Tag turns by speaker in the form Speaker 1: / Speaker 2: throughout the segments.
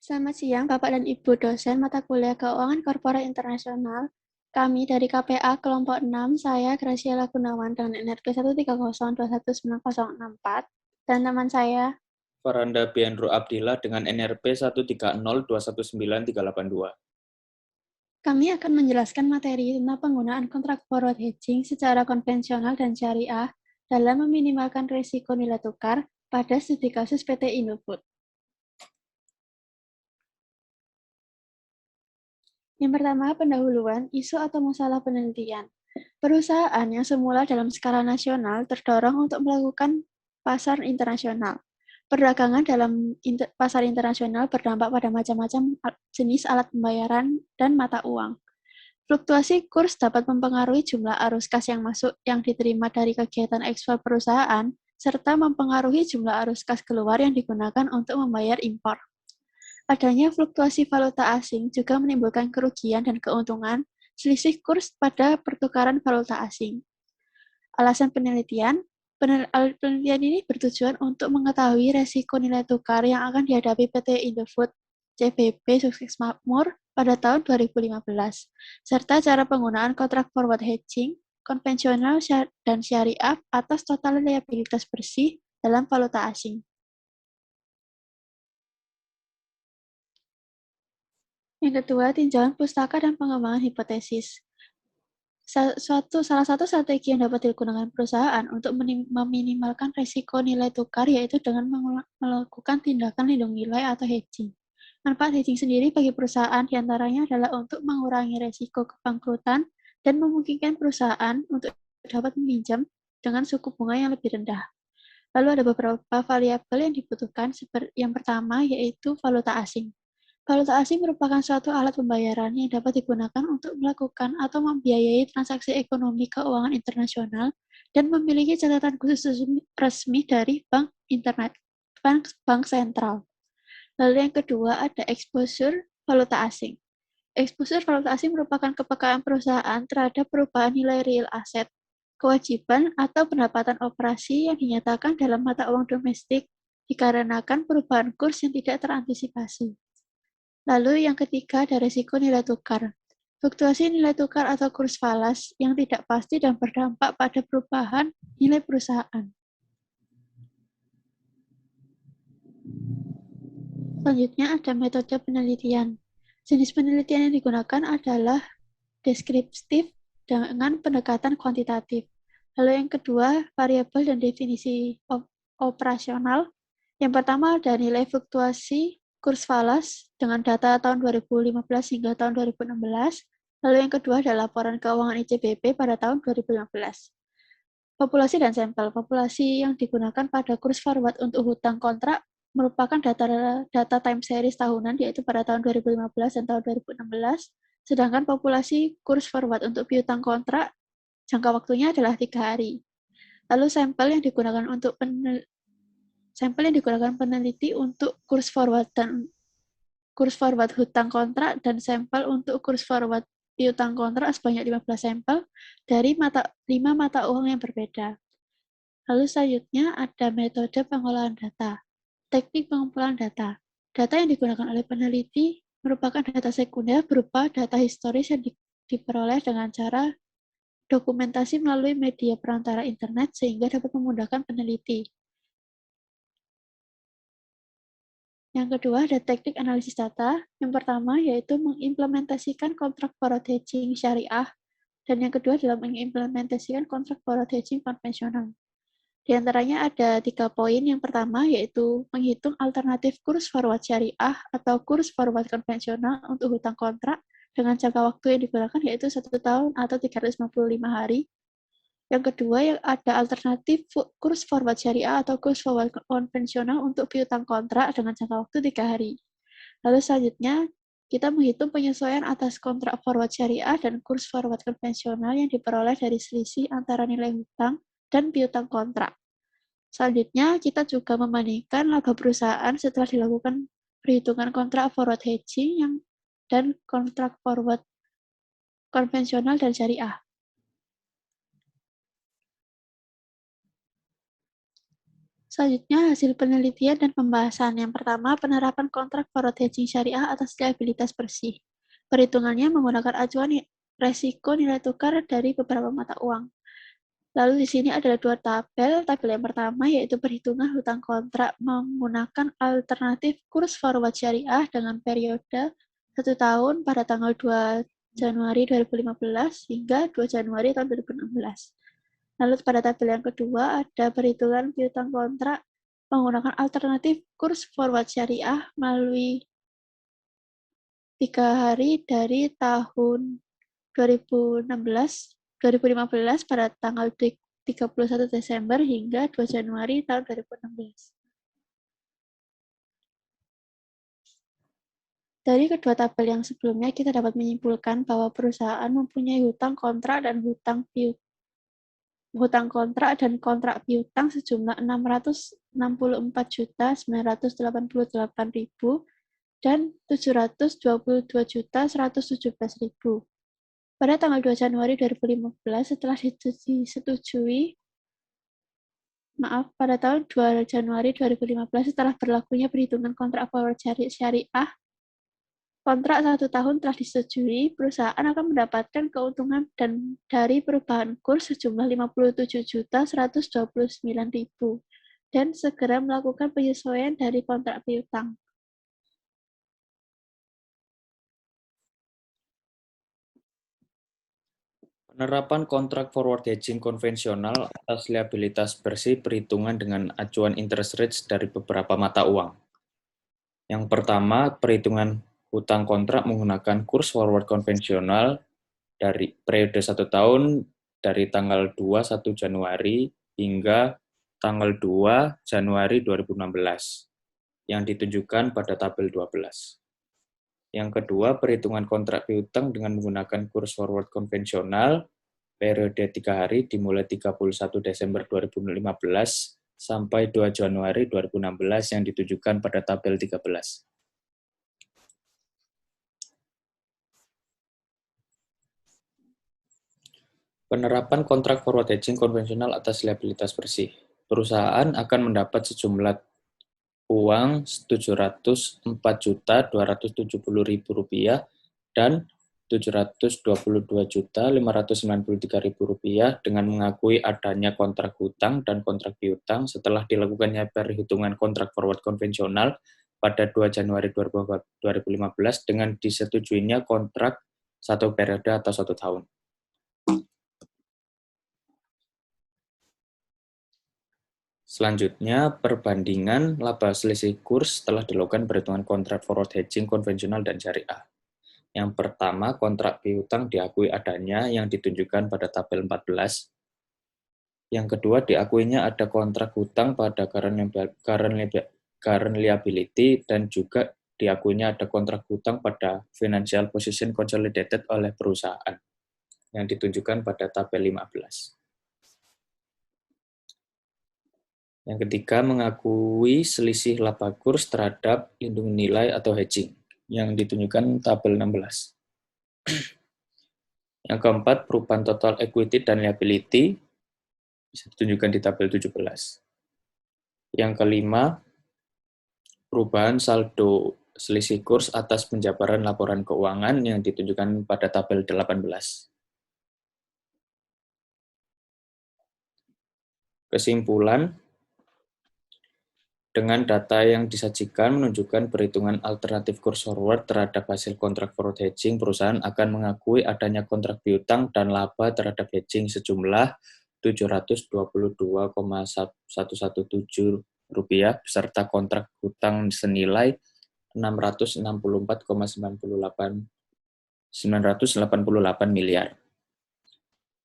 Speaker 1: Selamat siang, Bapak dan Ibu dosen mata kuliah Keuangan Korporat Internasional. Kami dari KPA kelompok 6, saya Graciela Gunawan dengan NRP 1302194 dan teman saya
Speaker 2: Faranda Bianru Abdillah dengan NRP 130219382.
Speaker 1: Kami akan menjelaskan materi tentang penggunaan kontrak forward hedging secara konvensional dan syariah dalam meminimalkan risiko nilai tukar pada studi kasus PT Indofood. Yang pertama, pendahuluan, isu atau masalah penelitian. Perusahaan yang semula dalam skala nasional terdorong untuk melakukan pasar internasional. Perdagangan dalam pasar internasional berdampak pada macam-macam jenis alat pembayaran dan mata uang. Fluktuasi kurs dapat mempengaruhi jumlah arus kas yang masuk yang diterima dari kegiatan ekspor perusahaan, serta mempengaruhi jumlah arus kas keluar yang digunakan untuk membayar impor. Adanya fluktuasi valuta asing juga menimbulkan kerugian dan keuntungan selisih kurs pada pertukaran valuta asing. Alasan penelitian ini bertujuan untuk mengetahui resiko nilai tukar yang akan dihadapi PT Indofood CBP Sukses Makmur pada tahun 2015, serta cara penggunaan kontrak forward hedging, konvensional dan syariah atas total liabilitas bersih dalam valuta asing. Yang kedua, tinjauan pustaka dan pengembangan hipotesis. Salah satu strategi yang dapat digunakan perusahaan untuk meminimalkan risiko nilai tukar yaitu dengan melakukan tindakan lindung nilai atau hedging. Manfaat hedging sendiri bagi perusahaan diantaranya adalah untuk mengurangi risiko kebangkrutan dan memungkinkan perusahaan untuk dapat meminjam dengan suku bunga yang lebih rendah. Lalu ada beberapa variabel yang dibutuhkan. Yang pertama yaitu valuta asing. Valuta asing merupakan suatu alat pembayaran yang dapat digunakan untuk melakukan atau membiayai transaksi ekonomi keuangan internasional dan memiliki catatan khusus resmi dari bank sentral. Lalu yang kedua ada exposure valuta asing. Exposure valuta asing merupakan kepekaan perusahaan terhadap perubahan nilai real aset, kewajiban atau pendapatan operasi yang dinyatakan dalam mata uang domestik dikarenakan perubahan kurs yang tidak terantisipasi. Lalu yang ketiga ada risiko nilai tukar. Fluktuasi nilai tukar atau kurs falas yang tidak pasti dan berdampak pada perubahan nilai perusahaan. Selanjutnya ada metode penelitian. Jenis penelitian yang digunakan adalah deskriptif dengan pendekatan kuantitatif. Lalu yang kedua, variabel dan definisi operasional. Yang pertama ada nilai fluktuasi kurs falas dengan data tahun 2015 hingga tahun 2016. Lalu yang kedua adalah laporan keuangan ICBP pada tahun 2015. Populasi dan sampel. Populasi yang digunakan pada kurs forward untuk hutang kontrak merupakan data time series tahunan yaitu pada tahun 2015 dan tahun 2016. Sedangkan populasi kurs forward untuk piutang kontrak jangka waktunya adalah 3 hari. Lalu sampel yang digunakan peneliti untuk kurs forward hutang kontrak dan sampel untuk kurs forward piutang kontrak sebanyak 15 sampel dari 5 mata uang yang berbeda. Lalu selanjutnya ada metode pengolahan data. Teknik pengumpulan data. Data yang digunakan oleh peneliti merupakan data sekunder berupa data historis yang diperoleh dengan cara dokumentasi melalui media perantara internet sehingga dapat memudahkan peneliti. Yang kedua ada teknik analisis data. Yang pertama yaitu mengimplementasikan kontrak forward hedging syariah dan yang kedua adalah mengimplementasikan kontrak forward hedging konvensional. Di antaranya ada 3 poin. Yang pertama yaitu menghitung alternatif kurs forward syariah atau kurs forward konvensional untuk hutang kontrak dengan jangka waktu yang digunakan yaitu 1 tahun atau 355 hari. Yang kedua yang ada alternatif kurs forward syariah atau kurs forward konvensional untuk piutang kontrak dengan jangka waktu 3 hari. Lalu selanjutnya kita menghitung penyesuaian atas kontrak forward syariah dan kurs forward konvensional yang diperoleh dari selisih antara nilai hutang dan piutang kontrak. Selanjutnya, kita juga membandingkan laba perusahaan setelah dilakukan perhitungan kontrak forward hedging dan kontrak forward konvensional dan syariah. Selanjutnya, hasil penelitian dan pembahasan. Yang pertama, penerapan kontrak forward hedging syariah atas liabilitas bersih. Perhitungannya menggunakan acuan resiko nilai tukar dari beberapa mata uang. Lalu di sini adalah dua tabel. Tabel yang pertama yaitu perhitungan hutang kontrak menggunakan alternatif kurs forward syariah dengan periode 1 tahun pada tanggal 2 Januari 2015 hingga 2 Januari tahun 2016. Lalu pada tabel yang kedua ada perhitungan piutang kontrak menggunakan alternatif kurs forward syariah melalui 3 hari dari tahun 2015 pada tanggal 31 Desember hingga 2 Januari tahun 2016. Dari kedua tabel yang sebelumnya kita dapat menyimpulkan bahwa perusahaan mempunyai hutang kontrak dan kontrak piutang sejumlah 664.988.000 dan 722.117.000. Pada tanggal 2 Januari 2015 pada tahun 2 Januari 2015 setelah berlakunya perhitungan kontrak forward syariah, kontrak 1 tahun telah disetujui, perusahaan akan mendapatkan keuntungan dari perubahan kurs sejumlah 57.129.000 dan segera melakukan penyesuaian dari kontrak piutang.
Speaker 2: Penerapan kontrak forward hedging konvensional atas liabilitas bersih perhitungan dengan acuan interest rates dari beberapa mata uang. Yang pertama, perhitungan hutang kontrak menggunakan kurs forward konvensional dari periode 1 tahun dari tanggal 21 Januari hingga tanggal 2 Januari 2016 yang ditunjukkan pada tabel 12. Yang kedua, perhitungan kontrak piutang dengan menggunakan kurs forward konvensional periode 3 hari dimulai 31 Desember 2015 sampai 2 Januari 2016 yang ditujukan pada tabel 13. Penerapan kontrak forward hedging konvensional atas liabilitas bersih. Perusahaan akan mendapat sejumlah uang Rp704.270.000 dan Rp722.593.000 dengan mengakui adanya kontrak hutang dan kontrak piutang setelah dilakukannya perhitungan kontrak forward konvensional pada 2 Januari 2015 dengan disetujuinya kontrak 1 periode atau 1 tahun. Selanjutnya, perbandingan laba selisih kurs setelah dilakukan perhitungan kontrak forward hedging konvensional dan syariah. Yang pertama, kontrak piutang diakui adanya yang ditunjukkan pada tabel 14. Yang kedua, diakuinya ada kontrak hutang pada current liability dan juga diakuinya ada kontrak hutang pada financial position consolidated oleh perusahaan yang ditunjukkan pada tabel 15. Yang ketiga, mengakui selisih laba kurs terhadap lindung nilai atau hedging, yang ditunjukkan tabel 16. Yang keempat, perubahan total equity dan liability, bisa ditunjukkan di tabel 17. Yang kelima, perubahan saldo selisih kurs atas penjabaran laporan keuangan, yang ditunjukkan pada tabel 18. Kesimpulan, dengan data yang disajikan menunjukkan perhitungan alternatif kurs forward terhadap hasil kontrak forward hedging, perusahaan akan mengakui adanya kontrak piutang dan laba terhadap hedging sejumlah Rp722,117 beserta kontrak hutang senilai Rp664,988 miliar.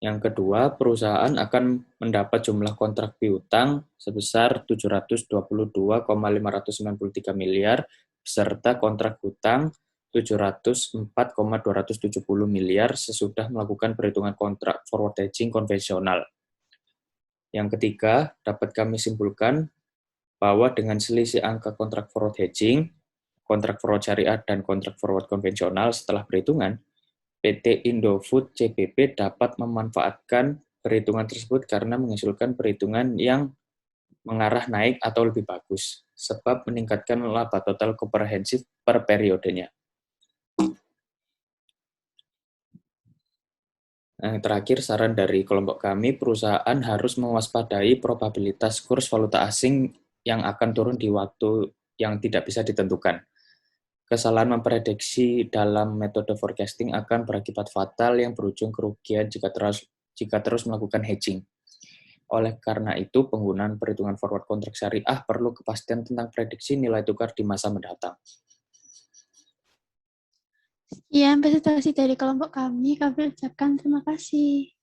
Speaker 2: Yang kedua, perusahaan akan mendapat jumlah kontrak piutang sebesar Rp722,593 miliar beserta kontrak hutang Rp704,270 miliar sesudah melakukan perhitungan kontrak forward hedging konvensional. Yang ketiga, dapat kami simpulkan bahwa dengan selisih angka kontrak forward hedging, kontrak forward syariah, dan kontrak forward konvensional setelah perhitungan, PT Indofood CBP dapat memanfaatkan perhitungan tersebut karena menghasilkan perhitungan yang mengarah naik atau lebih bagus, sebab meningkatkan laba total komprehensif per periodenya. Yang terakhir, saran dari kelompok kami, perusahaan harus mewaspadai probabilitas kurs valuta asing yang akan turun di waktu yang tidak bisa ditentukan. Kesalahan memprediksi dalam metode forecasting akan berakibat fatal yang berujung kerugian jika terus melakukan hedging. Oleh karena itu, penggunaan perhitungan forward kontrak syariah perlu kepastian tentang prediksi nilai tukar di masa mendatang.
Speaker 1: Sekian presentasi dari kelompok kami ucapkan terima kasih.